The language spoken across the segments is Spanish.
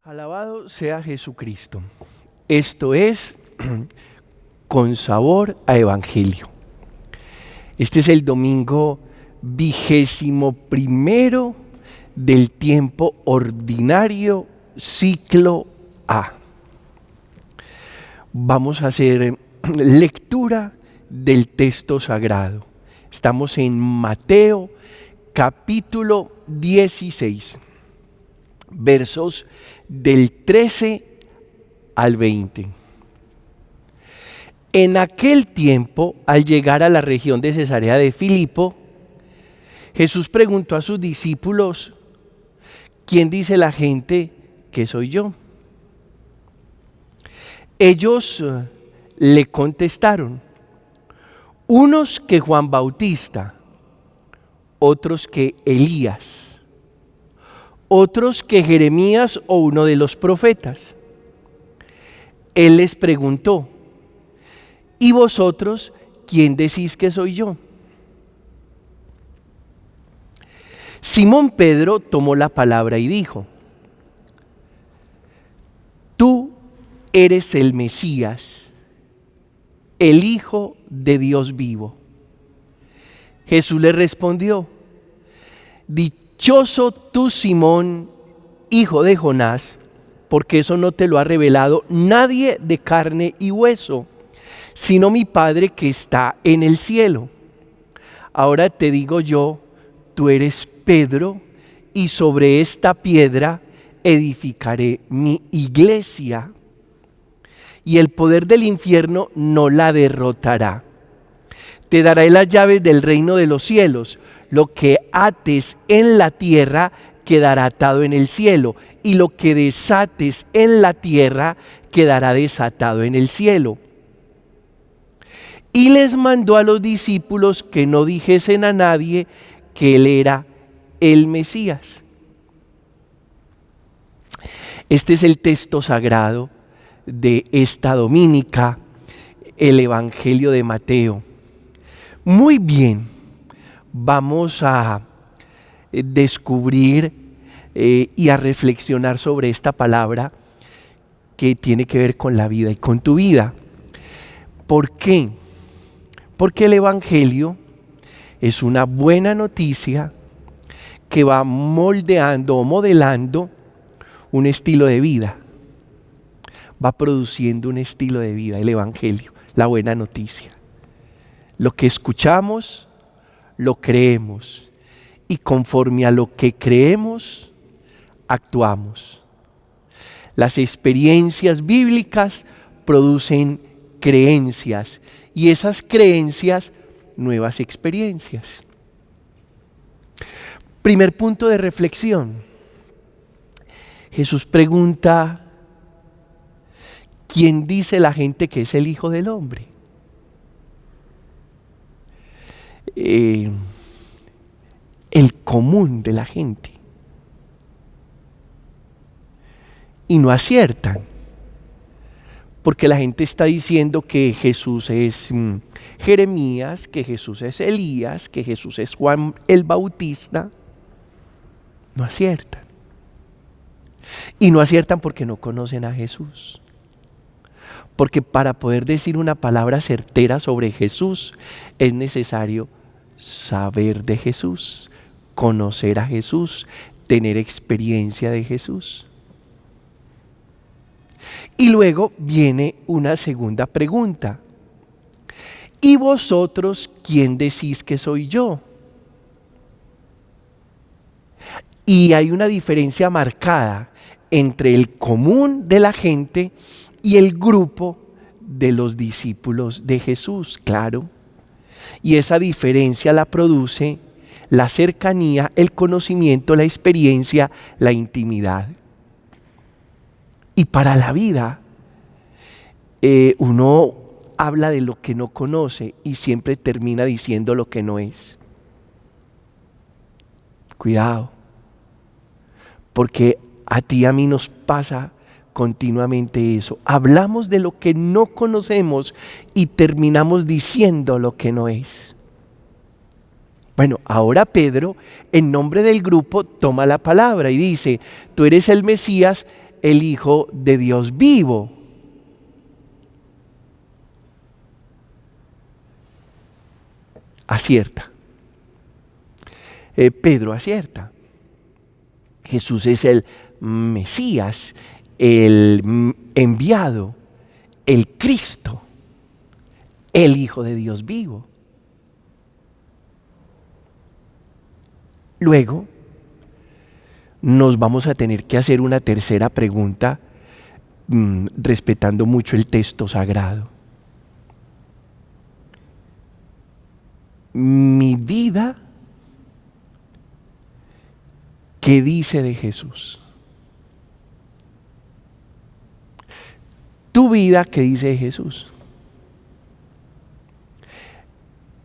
Alabado sea Jesucristo. Esto es Con Sabor a Evangelio. Este es el domingo 21º del tiempo ordinario, ciclo A. Vamos a hacer lectura del texto sagrado. Estamos en Mateo capítulo 16. Versos del 13 al 20. En aquel tiempo, al llegar a la región de Cesarea de Filipo, Jesús preguntó a sus discípulos: ¿quién dice la gente que soy yo? Ellos le contestaron: unos que Juan Bautista, otros que Elías, otros que Jeremías o uno de los profetas. Él les preguntó: ¿y vosotros quién decís que soy yo? Simón Pedro tomó la palabra y dijo: tú eres el Mesías, el Hijo de Dios vivo. Jesús le respondió: dichoso tú, Simón, hijo de Jonás, porque eso no te lo ha revelado nadie de carne y hueso, sino mi Padre que está en el cielo. Ahora te digo yo, tú eres Pedro, y sobre esta piedra edificaré mi iglesia, y el poder del infierno no la derrotará. Te daré las llaves del reino de los cielos. Lo que ates en la tierra quedará atado en el cielo, y lo que desates en la tierra quedará desatado en el cielo. Y les mandó a los discípulos que no dijesen a nadie que él era el Mesías. Este es el texto sagrado de esta dominica, el Evangelio de Mateo. Muy bien. Vamos a descubrir y a reflexionar sobre esta palabra que tiene que ver con la vida y con tu vida. ¿Por qué? Porque el Evangelio es una buena noticia que va moldeando o modelando un estilo de vida. Va produciendo un estilo de vida, el Evangelio, la buena noticia. Lo que escuchamos, lo creemos, y conforme a lo que creemos, actuamos. Las experiencias bíblicas producen creencias, y esas creencias, nuevas experiencias. Primer punto de reflexión. Jesús pregunta: ¿quién dice la gente que es el Hijo del Hombre? El común de la gente, y no aciertan, porque la gente está diciendo que Jesús es Jeremías, que Jesús es Elías, que Jesús es Juan el Bautista. No aciertan, y no aciertan porque no conocen a Jesús. Porque para poder decir una palabra certera sobre Jesús es necesario saber de Jesús, conocer a Jesús, tener experiencia de Jesús. Y luego viene una segunda pregunta: ¿y vosotros quién decís que soy yo? Y hay una diferencia marcada entre el común de la gente y el grupo de los discípulos de Jesús, claro. Y esa diferencia la produce la cercanía, el conocimiento, la experiencia, la intimidad. Y para la vida, uno habla de lo que no conoce y siempre termina diciendo lo que no es. Cuidado, porque a ti y a mí nos pasa continuamente eso. Hablamos de lo que no conocemos y terminamos diciendo lo que no es. Bueno, ahora Pedro, en nombre del grupo, toma la palabra y dice: tú eres el Mesías, el Hijo de Dios vivo. Acierta. Pedro acierta. Jesús es el Mesías, el enviado, el Cristo, el Hijo de Dios vivo. Luego, nos vamos a tener que hacer una tercera pregunta, respetando mucho el texto sagrado. Mi vida, ¿qué dice de Jesús? Tu vida, ¿qué dice de Jesús?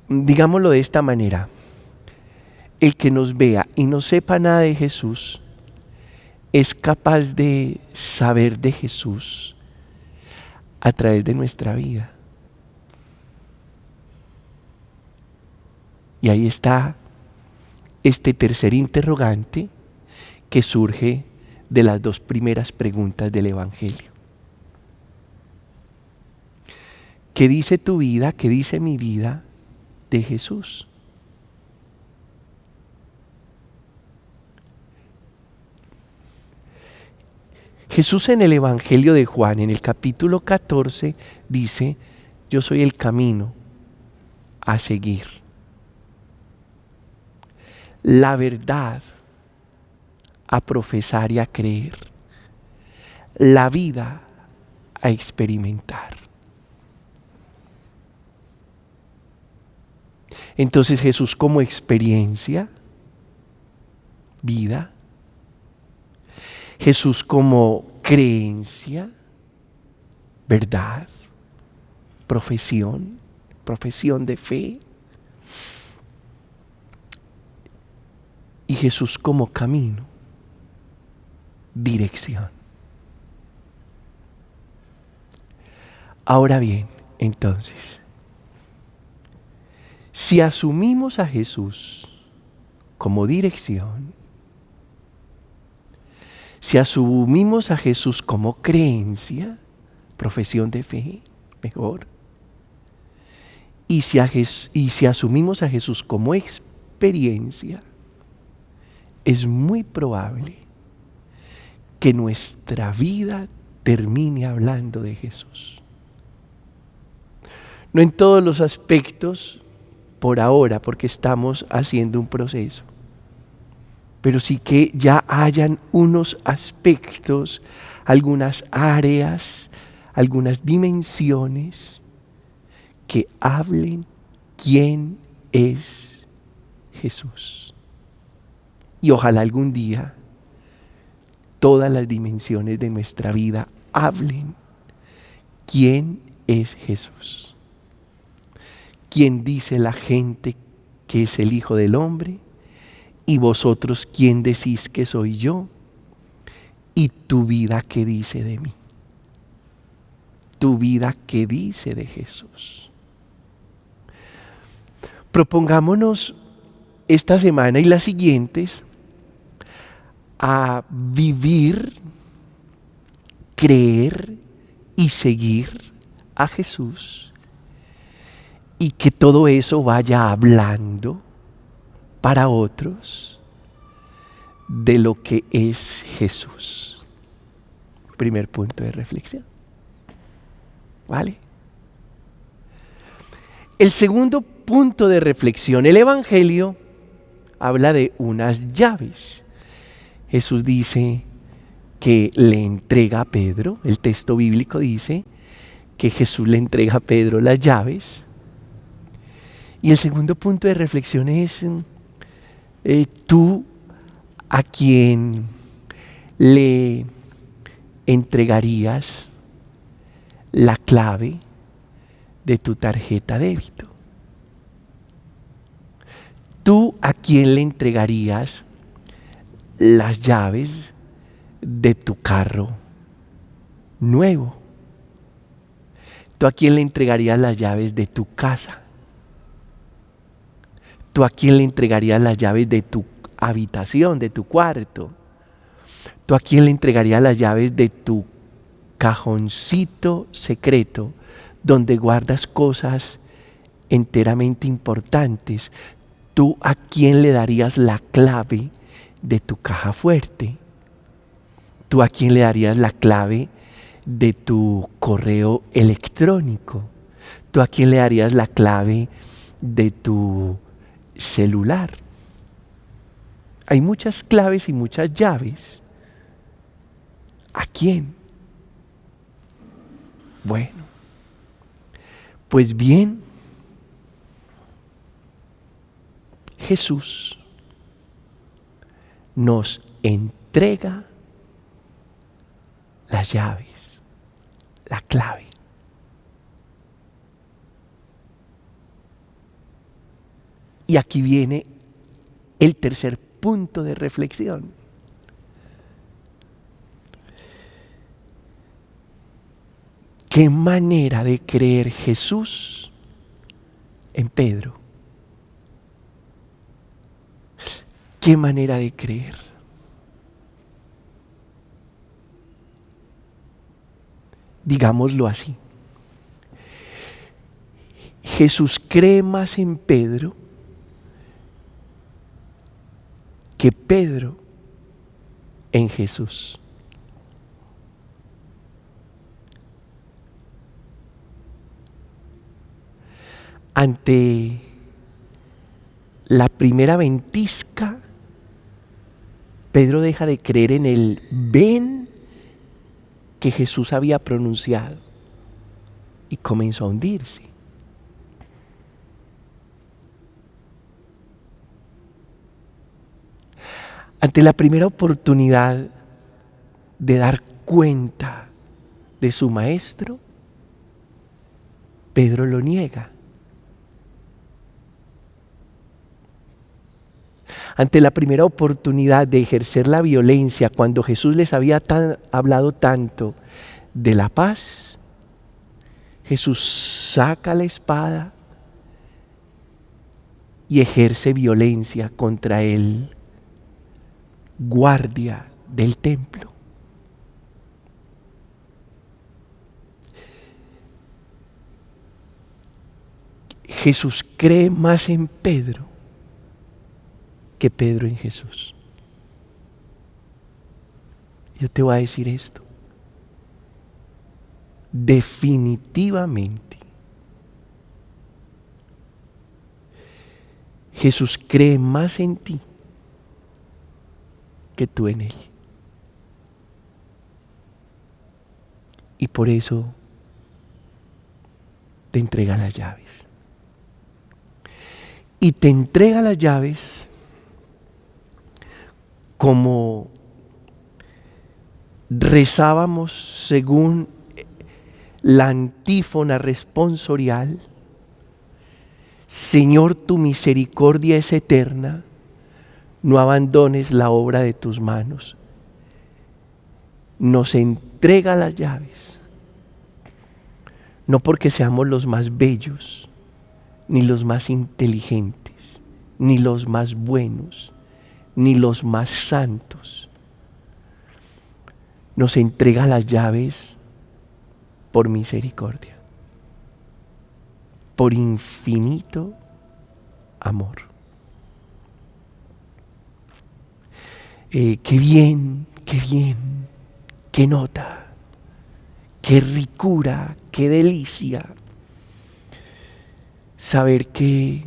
Digámoslo de esta manera. El que nos vea y no sepa nada de Jesús es capaz de saber de Jesús a través de nuestra vida. Y ahí está este tercer interrogante que surge de las dos primeras preguntas del Evangelio. ¿Qué dice tu vida? ¿Qué dice mi vida de Jesús? Jesús en el Evangelio de Juan, en el capítulo 14, dice: yo soy el camino a seguir, la verdad a profesar y a creer, la vida a experimentar. Entonces Jesús como experiencia, vida. Jesús como creencia, verdad, profesión de fe. Y Jesús como camino, dirección. Ahora bien, entonces, si asumimos a Jesús como dirección, si asumimos a Jesús como creencia, profesión de fe, mejor, y si asumimos a Jesús como experiencia, es muy probable que nuestra vida termine hablando de Jesús. No en todos los aspectos por ahora, porque estamos haciendo un proceso, pero sí que ya hayan unos aspectos, algunas áreas, algunas dimensiones que hablen quién es Jesús. Y ojalá algún día todas las dimensiones de nuestra vida hablen quién es Jesús. ¿Quién dice la gente que es el Hijo del Hombre? ¿Y vosotros quién decís que soy yo? ¿Y tu vida qué dice de mí? ¿Tu vida qué dice de Jesús? Propongámonos esta semana y las siguientes a vivir, creer y seguir a Jesús, y que todo eso vaya hablando para otros de lo que es Jesús. Primer punto de reflexión. ¿Vale? El segundo punto de reflexión, el Evangelio habla de unas llaves. Jesús dice que le entrega a Pedro, el texto bíblico dice que Jesús le entrega a Pedro las llaves. Y el segundo punto de reflexión es: tú a quién le entregarías la clave de tu tarjeta débito. ¿Tú a quién le entregarías las llaves de tu carro nuevo? ¿Tú a quién le entregarías las llaves de tu casa? ¿Tú a quién le entregarías las llaves de tu habitación, de tu cuarto? ¿Tú a quién le entregarías las llaves de tu cajoncito secreto donde guardas cosas enteramente importantes? ¿Tú a quién le darías la clave de tu caja fuerte? ¿Tú a quién le darías la clave de tu correo electrónico? ¿Tú a quién le darías la clave de tu celular? Hay muchas claves y muchas llaves. ¿A quién? Bueno, pues bien, Jesús nos entrega las llaves, la clave. Y aquí viene el tercer punto de reflexión. ¿Qué manera de creer Jesús en Pedro? ¿Qué manera de creer? Digámoslo así. Jesús cree más en Pedro que Pedro en Jesús. Ante la primera ventisca, Pedro deja de creer en el ven que Jesús había pronunciado y comenzó a hundirse. Ante la primera oportunidad de dar cuenta de su maestro, Pedro lo niega. Ante la primera oportunidad de ejercer la violencia, cuando Jesús les había hablado tanto de la paz, Jesús saca la espada y ejerce violencia contra el guardia del templo. Jesús cree más en Pedro que Pedro en Jesús. Yo te voy a decir esto. Definitivamente, Jesús cree más en ti que tú en Él. Y por eso te entrega las llaves. Y te entrega las llaves como rezábamos según la antífona responsorial: Señor, tu misericordia es eterna, no abandones la obra de tus manos. Nos entrega las llaves, no porque seamos los más bellos, ni los más inteligentes, ni los más buenos, ni los más santos. Nos entrega las llaves por misericordia, por infinito amor. Qué bien, qué nota, qué ricura, qué delicia saber que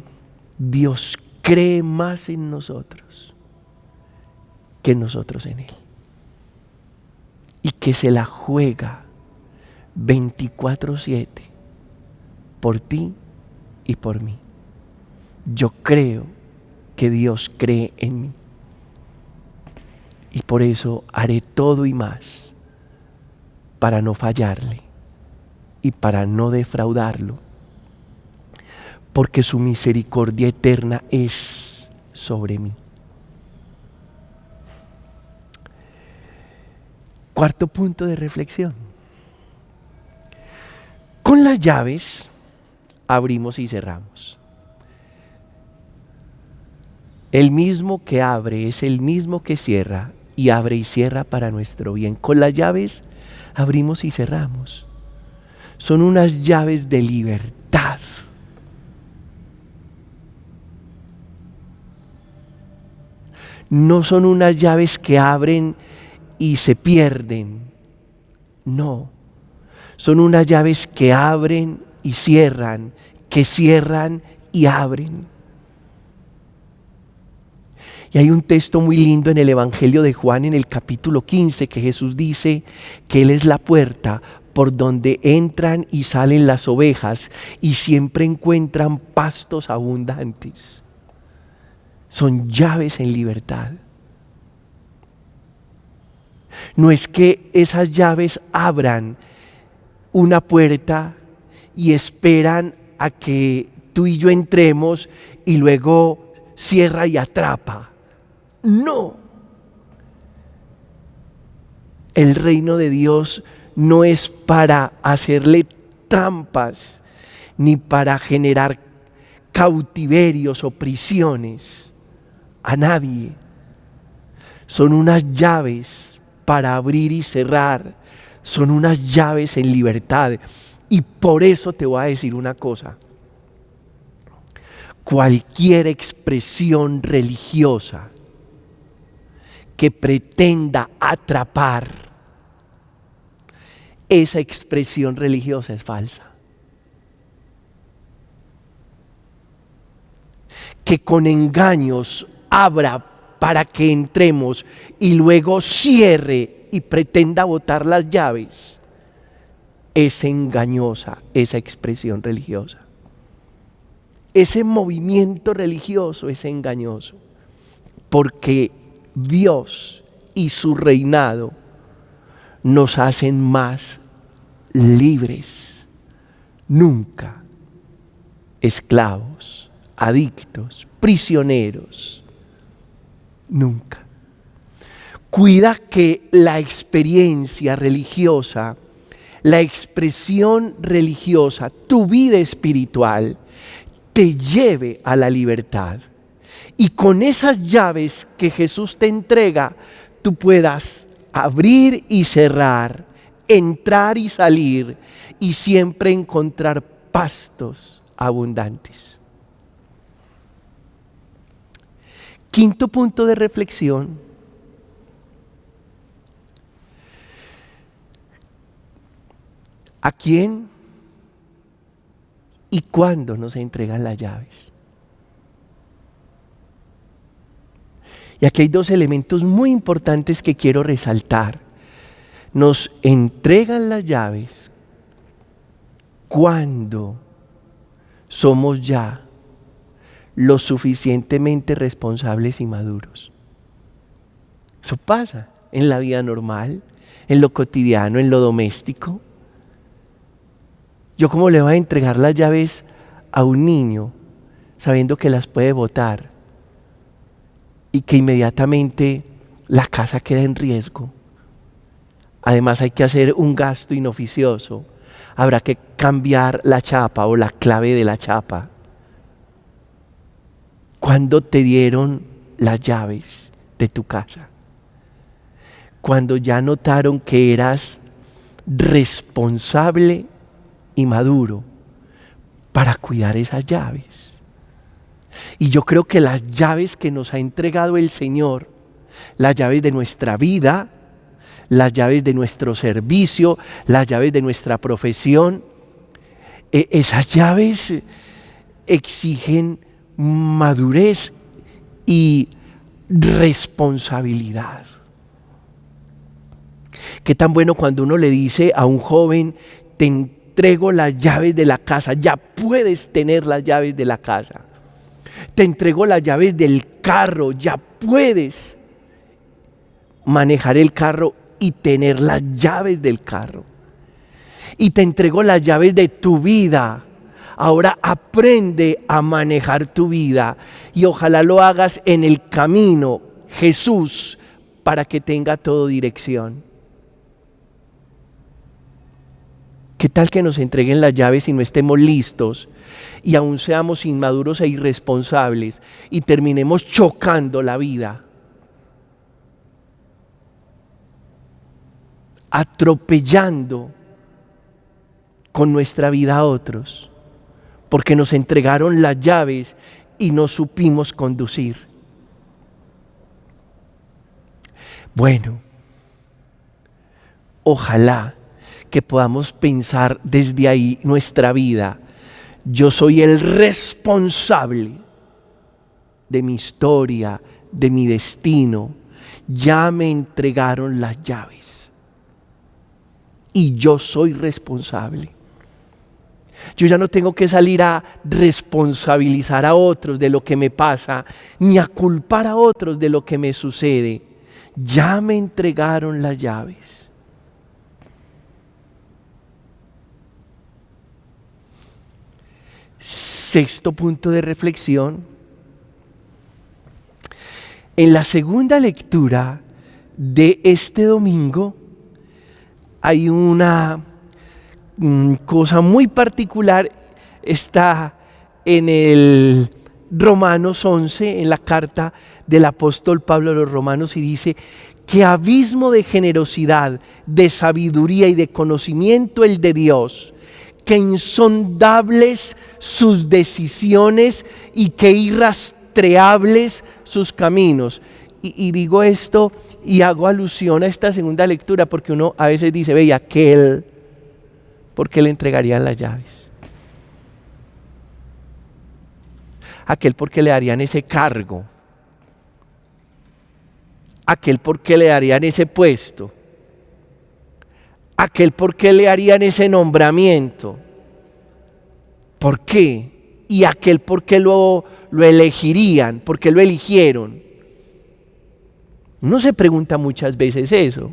Dios cree más en nosotros que nosotros en Él, y que se la juega 24/7 por ti y por mí. Yo creo que Dios cree en mí, y por eso haré todo y más para no fallarle y para no defraudarlo, porque su misericordia eterna es sobre mí. Cuarto punto de reflexión. Con las llaves abrimos y cerramos. El mismo que abre es el mismo que cierra y abre y cierra para nuestro bien. Con las llaves abrimos y cerramos. Son unas llaves de libertad. No son unas llaves que abren y se pierden. No. Son unas llaves que abren y cierran, que cierran y abren. Y hay un texto muy lindo en el Evangelio de Juan, en el capítulo 15, que Jesús dice que Él es la puerta por donde entran y salen las ovejas y siempre encuentran pastos abundantes. Son llaves en libertad. No es que esas llaves abran una puerta y esperan a que tú y yo entremos y luego cierra y atrapa. No. El reino de Dios no es para hacerle trampas ni para generar cautiverios o prisiones a nadie. Son unas llaves para abrir y cerrar. Son unas llaves en libertad. Y por eso te voy a decir una cosa. Cualquier expresión religiosa que pretenda atrapar, esa expresión religiosa es falsa. Que con engaños abra para que entremos y luego cierre y pretenda botar las llaves, es engañosa esa expresión religiosa. Ese movimiento religioso es engañoso, porque Dios y su reinado nos hacen más libres, nunca esclavos, adictos, prisioneros, nunca. Cuida que la experiencia religiosa, la expresión religiosa, tu vida espiritual, te lleve a la libertad. Y con esas llaves que Jesús te entrega, tú puedas abrir y cerrar, entrar y salir, y siempre encontrar pastos abundantes. Quinto punto de reflexión. ¿A quién y cuándo nos entregan las llaves? Y aquí hay dos elementos muy importantes que quiero resaltar. Nos entregan las llaves cuando somos ya lo suficientemente responsables y maduros. Eso pasa en la vida normal, en lo cotidiano, en lo doméstico. ¿Yo cómo le voy a entregar las llaves a un niño sabiendo que las puede botar y que inmediatamente la casa queda en riesgo? Además hay que hacer un gasto inoficioso. Habrá que cambiar la chapa o la clave de la chapa. ¿Cuándo te dieron las llaves de tu casa? Cuando ya notaron que eras responsable y maduro para cuidar esas llaves. Y yo creo que las llaves que nos ha entregado el Señor, las llaves de nuestra vida, las llaves de nuestro servicio, las llaves de nuestra profesión, esas llaves exigen madurez y responsabilidad. Qué tan bueno cuando uno le dice a un joven: te entrego las llaves de la casa, ya puedes tener las llaves de la casa. Te entrego las llaves del carro, ya puedes manejar el carro y tener las llaves del carro. Y te entrego las llaves de tu vida. Ahora aprende a manejar tu vida y ojalá lo hagas en el camino Jesús para que tenga todo dirección. ¿Qué tal que nos entreguen las llaves y no estemos listos y aún seamos inmaduros e irresponsables y terminemos chocando la vida? atropellando con nuestra vida a otros, porque nos entregaron las llaves y no supimos conducir. Bueno, ojalá que podamos pensar desde ahí nuestra vida. Yo soy el responsable de mi historia, de mi destino. Ya me entregaron las llaves y yo soy responsable. Yo ya no tengo que salir a responsabilizar a otros de lo que me pasa, ni a culpar a otros de lo que me sucede. Ya me entregaron las llaves. Sexto punto de reflexión. En la segunda lectura de este domingo hay una cosa muy particular. Está en el Romanos 11, en la carta del apóstol Pablo a los romanos, y dice: qué abismo de generosidad, de sabiduría y de conocimiento el de Dios, qué insondables sus decisiones y qué irrastreables sus caminos. Y digo esto y hago alusión a esta segunda lectura porque uno a veces dice: ve, y aquel, ¿por qué le entregarían las llaves? Aquel, ¿por qué le darían ese cargo? Aquel, ¿por qué le darían ese puesto? Aquel, ¿por qué le harían ese nombramiento? ¿Por qué? Y aquel, ¿por qué lo elegirían? ¿Por qué lo eligieron? Uno se pregunta muchas veces eso.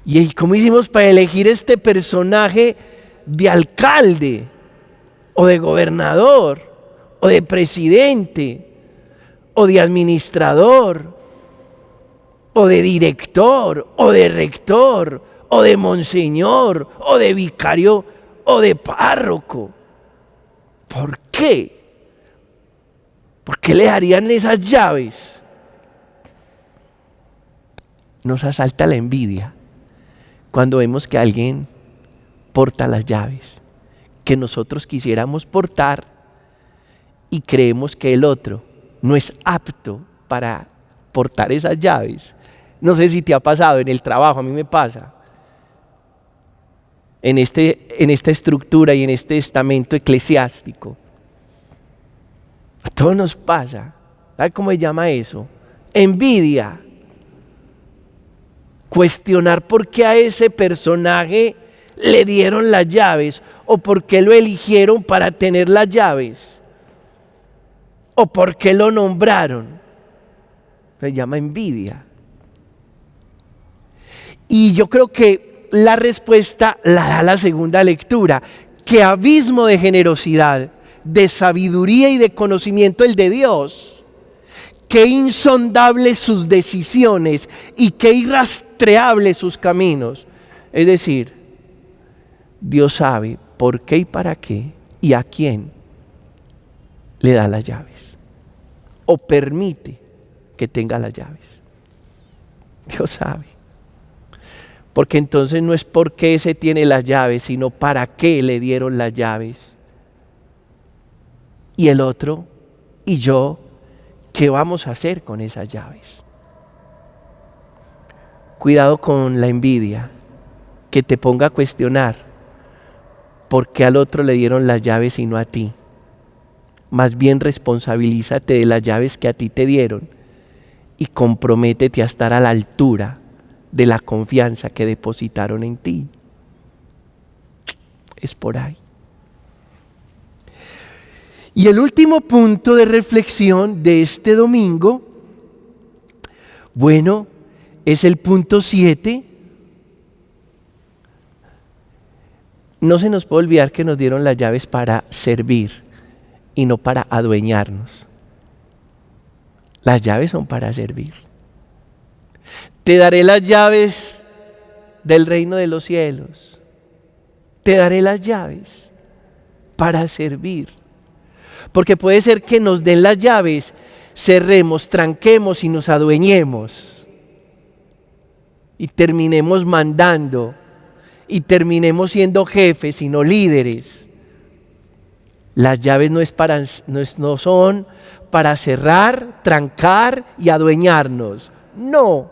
¿Y cómo hicimos para elegir este personaje de alcalde o de gobernador o de presidente o de administrador o de director o de rector o de monseñor o de vicario o de párroco? ¿Por qué? ¿Por qué le darían esas llaves? Nos asalta la envidia cuando vemos que alguien porta las llaves que nosotros quisiéramos portar y creemos que el otro no es apto para portar esas llaves. No sé si te ha pasado en el trabajo, a mí me pasa. En esta estructura y en este estamento eclesiástico. A todos nos pasa. ¿Sabe cómo se llama eso? Envidia. Cuestionar por qué a ese personaje le dieron las llaves o por qué lo eligieron para tener las llaves o por qué lo nombraron. Se llama envidia. Y yo creo que la respuesta la da la segunda lectura. Qué abismo de generosidad, de sabiduría y de conocimiento el de Dios. Qué insondables sus decisiones y qué irrastreables sus caminos. Es decir, Dios sabe por qué y para qué y a quién le da las llaves o permite que tenga las llaves. Dios sabe. Porque entonces no es por qué ese tiene las llaves, sino para qué le dieron las llaves. Y el otro y yo, ¿qué vamos a hacer con esas llaves? Cuidado con la envidia, que te ponga a cuestionar por qué al otro le dieron las llaves y no a ti. Más bien responsabilízate de las llaves que a ti te dieron y comprométete a estar a la altura de la confianza que depositaron en ti. Es por ahí. Y el último punto de reflexión de este domingo, bueno, es el punto 7. No se nos puede olvidar que nos dieron las llaves para servir y no para adueñarnos. Las llaves son para servir. Te daré las llaves del reino de los cielos. Te daré las llaves para servir. Porque puede ser que nos den las llaves, cerremos, tranquemos y nos adueñemos. y terminemos mandando y terminemos siendo jefes y no líderes. Las llaves no son para cerrar, trancar y adueñarnos. No.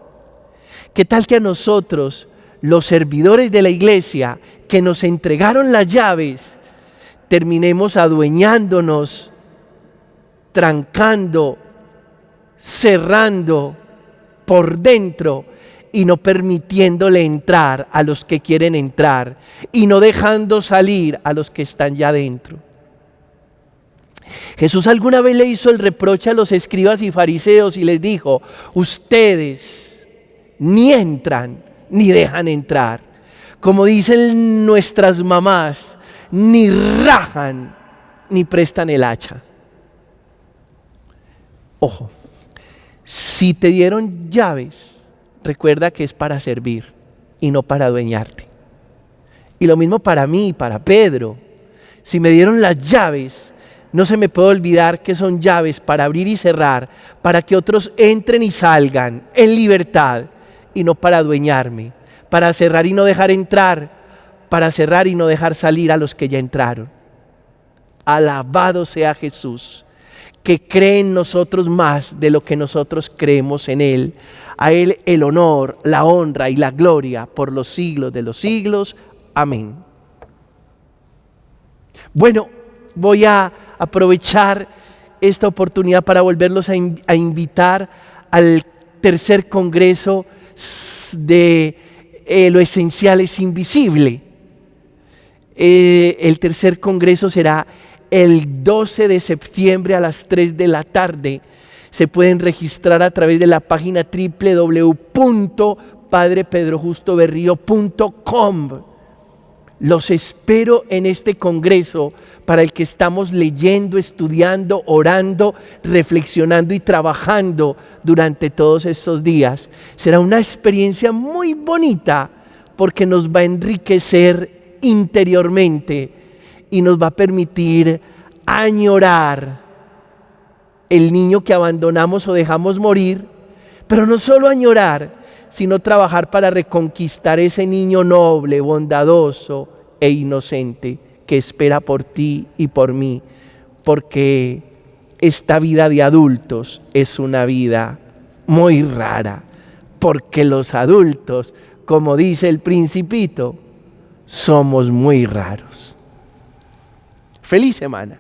¿Qué tal que a nosotros, los servidores de la iglesia, que nos entregaron las llaves, terminemos adueñándonos, trancando, cerrando por dentro y no permitiéndole entrar a los que quieren entrar y no dejando salir a los que están ya dentro? Jesús alguna vez le hizo el reproche a los escribas y fariseos y les dijo: ustedes ni entran ni dejan entrar. Como dicen nuestras mamás, ni rajan ni prestan el hacha. Ojo, si te dieron llaves, recuerda que es para servir y no para adueñarte. Y lo mismo para mí y para Pedro. Si me dieron las llaves, no se me puede olvidar que son llaves para abrir y cerrar, para que otros entren y salgan en libertad y no para adueñarme, para cerrar y no dejar entrar, para cerrar y no dejar salir a los que ya entraron. Alabado sea Jesús, que cree en nosotros más de lo que nosotros creemos en Él. A Él el honor, la honra y la gloria por los siglos de los siglos. Amén. Bueno, voy a aprovechar esta oportunidad para volverlos a invitar al tercer congreso de Lo Esencial es Invisible. El tercer congreso será el 12 de septiembre a las 3 de la tarde. Se pueden registrar a través de la página www.padrepedrojustoberrio.com. Los espero en este congreso para el que estamos leyendo, estudiando, orando, reflexionando y trabajando durante todos estos días. Será una experiencia muy bonita porque nos va a enriquecer interiormente y nos va a permitir añorar el niño que abandonamos o dejamos morir, pero no solo añorar, sino trabajar para reconquistar ese niño noble, bondadoso e inocente que espera por ti y por mí, porque esta vida de adultos es una vida muy rara, porque los adultos, como dice el Principito, somos muy raros. Feliz semana.